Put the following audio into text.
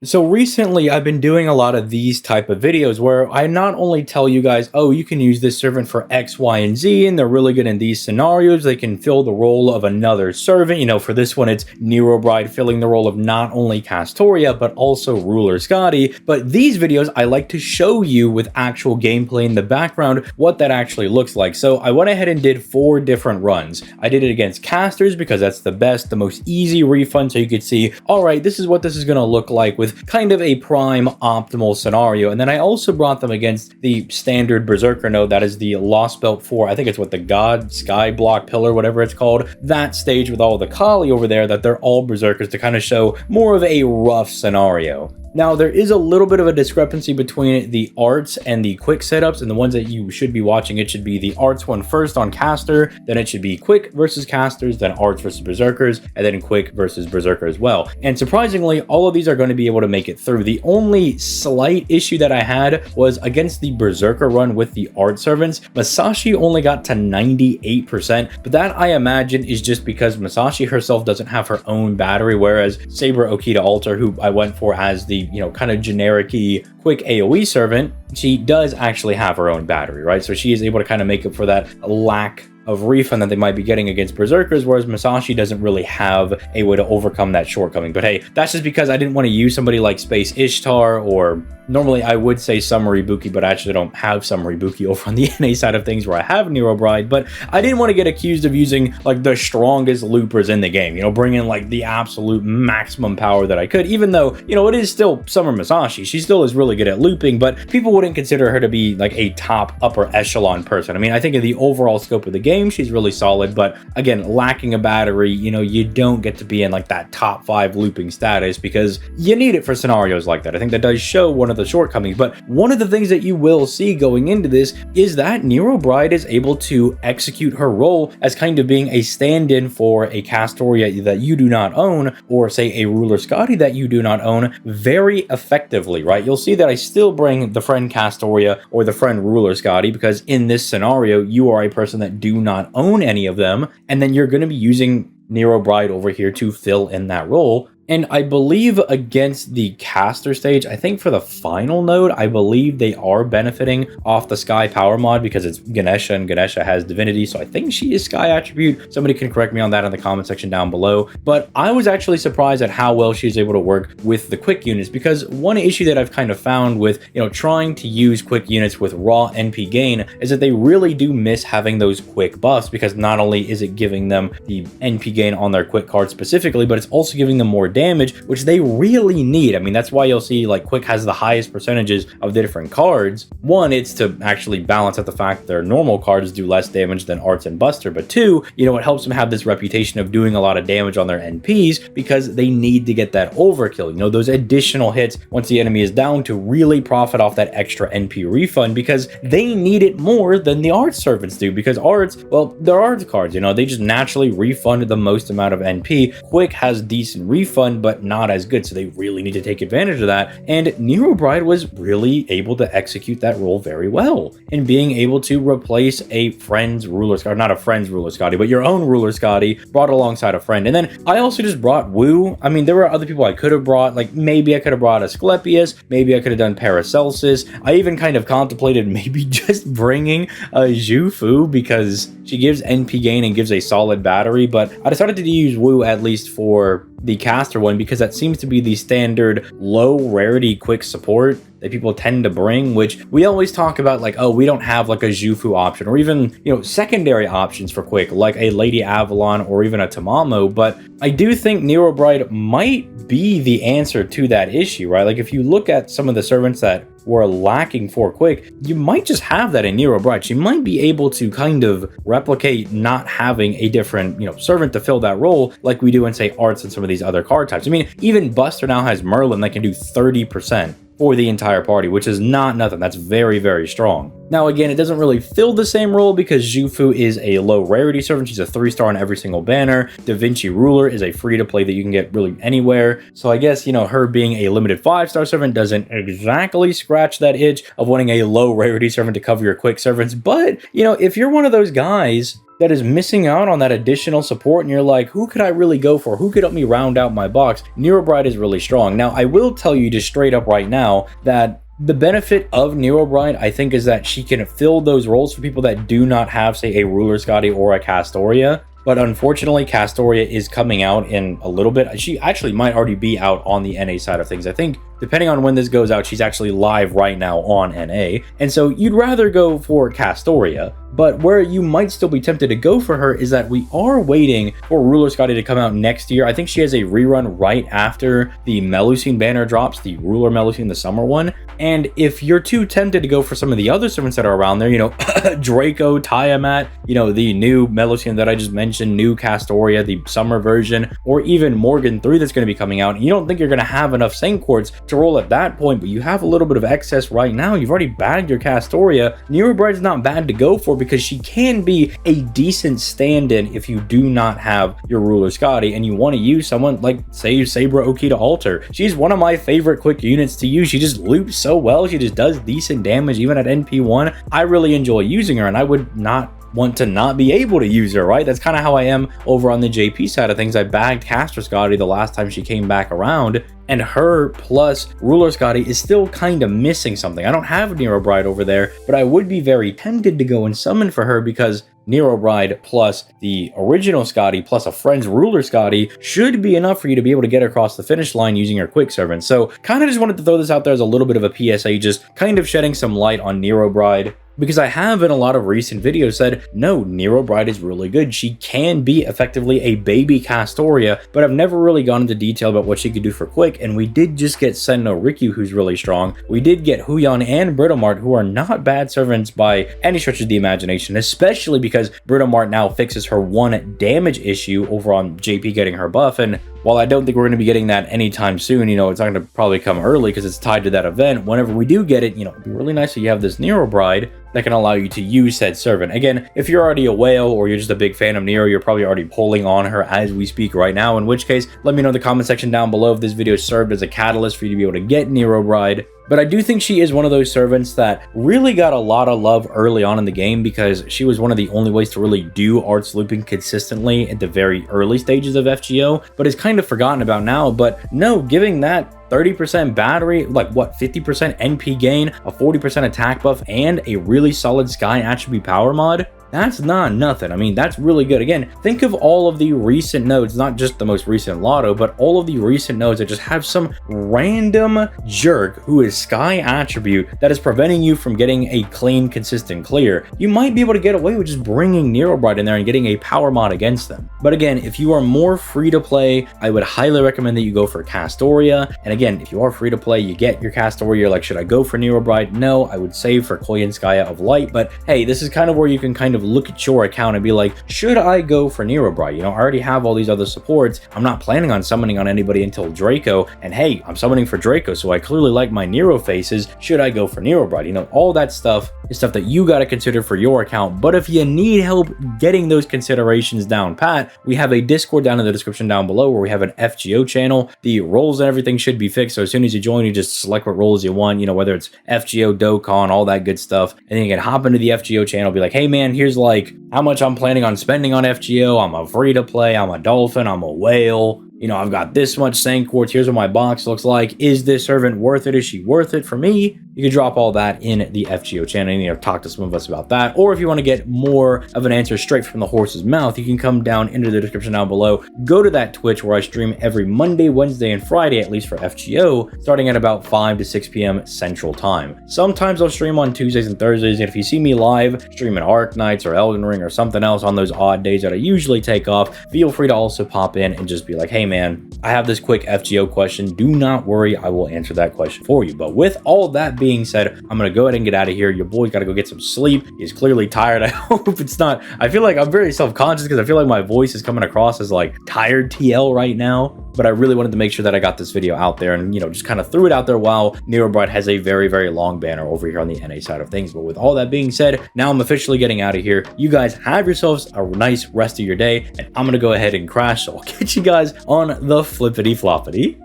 So recently I've been doing a lot of these type of videos where I not only tell you guys, oh, you can use this servant for X, Y, and Z, and they're really good in these scenarios. They can fill the role of another servant. For this one, it's Nero Bride filling the role of not only Castoria, but also Ruler Scotty. But these videos, I like to show you with actual gameplay in the background what that actually looks like. So I went ahead and did 4 different runs. I did it against casters because that's the best, the most easy refund. So you could see, all right, this is what this is going to look like with kind of a prime optimal scenario. And then I also brought them against the standard Berserker node, that is the Lost Belt 4. I think it's what the God Sky Block Pillar, whatever it's called. That stage with all the Kali over there, that they're all Berserkers to kind of show more of a rough scenario. Now, there is a little bit of a discrepancy between the arts and the quick setups, and the ones that you should be watching, it should be the arts one first on caster, then it should be quick versus casters, then arts versus berserkers, and then quick versus berserker as well. And surprisingly, all of these are going to be able to make it through. The only slight issue that I had was against the berserker run with the art servants. Masashi only got to 98%, but that I imagine is just because Masashi herself doesn't have her own battery, whereas Saber Okita Alter, who I went for as the kind of generic-y quick AoE servant, she does actually have her own battery, right? So she is able to kind of make up for that lack of refund that they might be getting against berserkers, whereas Masashi doesn't really have a way to overcome that shortcoming. But hey, that's just because I didn't want to use somebody like Space Ishtar, or normally I would say Summer Ibuki, but I actually don't have Summer Ibuki over on the NA side of things where I have Nero Bride. But I didn't want to get accused of using like the strongest loopers in the game, bringing like the absolute maximum power that I could, even though, it is still Summer Masashi. She still is really good at looping, but people wouldn't consider her to be like a top upper echelon person. I mean, I think in the overall scope of the game, she's really solid, but again, lacking a battery, you don't get to be in like that top 5 looping status because you need it for scenarios like that. I think that does show one of the shortcomings, but one of the things that you will see going into this is that Nero Bride is able to execute her role as kind of being a stand-in for a Castoria that you do not own, or say a Ruler Scotty that you do not own, very effectively, right? You'll see that I still bring the friend Castoria or the friend Ruler Scotty because in this scenario, you are a person that do not own any of them, and then you're going to be using Nero Bride over here to fill in that role. And I believe against the caster stage, I think for the final node, I believe they are benefiting off the Sky Power mod because it's Ganesha, and Ganesha has Divinity, so I think she is Sky Attribute. Somebody can correct me on that in the comment section down below. But I was actually surprised at how well she's able to work with the quick units, because one issue that I've kind of found with, trying to use quick units with raw NP gain is that they really do miss having those quick buffs, because not only is it giving them the NP gain on their quick card specifically, but it's also giving them more damage, which they really need. I mean, that's why you'll see like quick has the highest percentages of the different cards. One, it's to actually balance out the fact that their normal cards do less damage than arts and buster, but two, it helps them have this reputation of doing a lot of damage on their NPs because they need to get that overkill, those additional hits once the enemy is down to really profit off that extra NP refund, because they need it more than the arts servants do, because arts, well, they're arts cards, they just naturally refund the most amount of NP. Quick has decent refund, but not as good, so they really need to take advantage of that. And Nero Bride was really able to execute that role very well, in being able to replace a friend's Ruler Scotty, not a friend's Ruler Scotty, but your own Ruler Scotty brought alongside a friend. And then I also just brought Wu. I mean, there were other people I could have brought, like maybe I could have brought Asclepius, maybe I could have done Paracelsus. I even kind of contemplated maybe just bringing a Zhu Fu because she gives NP gain and gives a solid battery, but I decided to use Wu at least for the caster one because that seems to be the standard low rarity quick support that people tend to bring, which we always talk about, like, oh, we don't have like a Zhu Fu option, or even, secondary options for quick, like a Lady Avalon or even a Tamamo. But I do think Nero Bride might be the answer to that issue, right? Like if you look at some of the servants that were lacking for quick, you might just have that in Nero Bride. She might be able to kind of replicate not having a different, servant to fill that role like we do in, say, arts and some of these other card types. I mean, even Buster now has Merlin that can do 30% for the entire party, which is not nothing. That's very, very strong. Now, again, it doesn't really fill the same role because Zhu Fu is a low rarity servant. She's a 3-star on every single banner. Da Vinci Ruler is a free-to-play that you can get really anywhere. So I guess, her being a limited 5-star servant doesn't exactly scratch that itch of wanting a low rarity servant to cover your quick servants. But, if you're one of those guys that is missing out on that additional support, and you're like, who could I really go for? Who could help me round out my box? Nero Bride is really strong. Now, I will tell you just straight up right now that the benefit of Nero Bride, I think, is that she can fill those roles for people that do not have, say, a Ruler Scotty or a Castoria. But unfortunately, Castoria is coming out in a little bit. She actually might already be out on the NA side of things. I think, depending on when this goes out, she's actually live right now on NA. And so you'd rather go for Castoria. But where you might still be tempted to go for her is that we are waiting for Ruler Scotty to come out next year. I think she has a rerun right after the Melusine banner drops, the Ruler Melusine, the summer one. And if you're too tempted to go for some of the other servants that are around there, you know, Draco, Tiamat, you know, the new Melusine that I just mentioned, new Castoria, the summer version, or even Morgan 3 that's going to be coming out, and you don't think you're going to have enough Saint Quartz to roll at that point, but you have a little bit of excess right now, you've already bagged your Castoria, Nero Bride's not bad to go for because she can be a decent stand-in if you do not have your Ruler Scotty and you want to use someone like, say, Sabra Okita Alter. She's one of my favorite quick units to use. She just loops so well. She just does decent damage even at NP1. I really enjoy using her, and I would not want to not be able to use her, right? That's kind of how I am over on the JP side of things. I bagged Castor Scotty the last time she came back around, and her plus Ruler Scotty is still kind of missing something. I don't have Nero Bride over there, but I would be very tempted to go and summon for her because Nero Bride plus the original Scotty plus a friend's Ruler Scotty should be enough for you to be able to get across the finish line using your quick servant. So kind of just wanted to throw this out there as a little bit of a PSA, just kind of shedding some light on Nero Bride, because I have in a lot of recent videos said, no, Nero Bride is really good. She can be effectively a baby Castoria, but I've never really gone into detail about what she could do for quick, and we did just get Senno Rikyu, who's really strong. We did get Huyan and Britomart, who are not bad servants by any stretch of the imagination, especially because Britomart now fixes her one damage issue over on JP getting her buff, and while I don't think we're going to be getting that anytime soon, you know, it's not going to probably come early because it's tied to that event. Whenever we do get it, you know, it'd be really nice that you have this Nero Bride that can allow you to use said servant. Again, if you're already a whale or you're just a big fan of Nero, you're probably already pulling on her as we speak right now, in which case, let me know in the comment section down below if this video served as a catalyst for you to be able to get Nero Bride. But I do think she is one of those servants that really got a lot of love early on in the game because she was one of the only ways to really do arts looping consistently at the very early stages of FGO, but is kind of forgotten about now. But no, giving that 30% battery, like what, 50% NP gain, a 40% attack buff, and a really solid Sky attribute power mod, that's not nothing. I mean, that's really good. Again, think of all of the recent nodes, not just the most recent Lotto, but all of the recent nodes that just have some random jerk who is Sky attribute that is preventing you from getting a clean, consistent clear. You might be able to get away with just bringing Nero Bride in there and getting a power mod against them. But again, if you are more free to play, I would highly recommend that you go for Castoria. And again, if you are free to play, you get your Castoria, you're like, should I go for Nero Bride? No, I would save for Koyanskaya of Light. But hey, this is kind of where you can kind of look at your account and be like, should I go for Nero Bride? You know, I already have all these other supports. I'm not planning on summoning on anybody until Draco. And hey, I'm summoning for Draco, so I clearly like my Nero faces. Should I go for Nero Bride? You know, all that stuff is stuff that you got to consider for your account. But if you need help getting those considerations down pat, we have a Discord down in the description down below where we have an FGO channel. The roles and everything should be fixed. So as soon as you join, you just select what roles you want, you know, whether it's FGO, Dokkan, all that good stuff. And then you can hop into the FGO channel, be like, hey man, here's like how much I'm planning on spending on FGO. I'm a free to play, I'm a dolphin, I'm a whale. You know, I've got this much Saint Quartz. Here's what my box looks like. Is this servant worth it? Is she worth it for me? You can drop all that in the FGO channel and, you know, talk to some of us about that. Or if you want to get more of an answer straight from the horse's mouth, you can come down into the description down below. Go to that Twitch where I stream every Monday, Wednesday, and Friday, at least for FGO, starting at about 5 to 6 p.m. Central Time. Sometimes I'll stream on Tuesdays and Thursdays. And if you see me live streaming Arc Knights or Elden Ring or something else on those odd days that I usually take off, feel free to also pop in and just be like, hey man, I have this quick FGO question. Do not worry, I will answer that question for you. But with all that being said, I'm going to go ahead and get out of here. Your boy's got to go get some sleep. He's clearly tired. I hope it's not. I feel like I'm very self-conscious because I feel like my voice is coming across as like tired TL right now. But I really wanted to make sure that I got this video out there and, you know, just kind of threw it out there while Nero Bride has a very, very long banner over here on the NA side of things. But with all that being said, now I'm officially getting out of here. You guys have yourselves a nice rest of your day, and I'm going to go ahead and crash. So I'll catch you guys on the flippity floppity.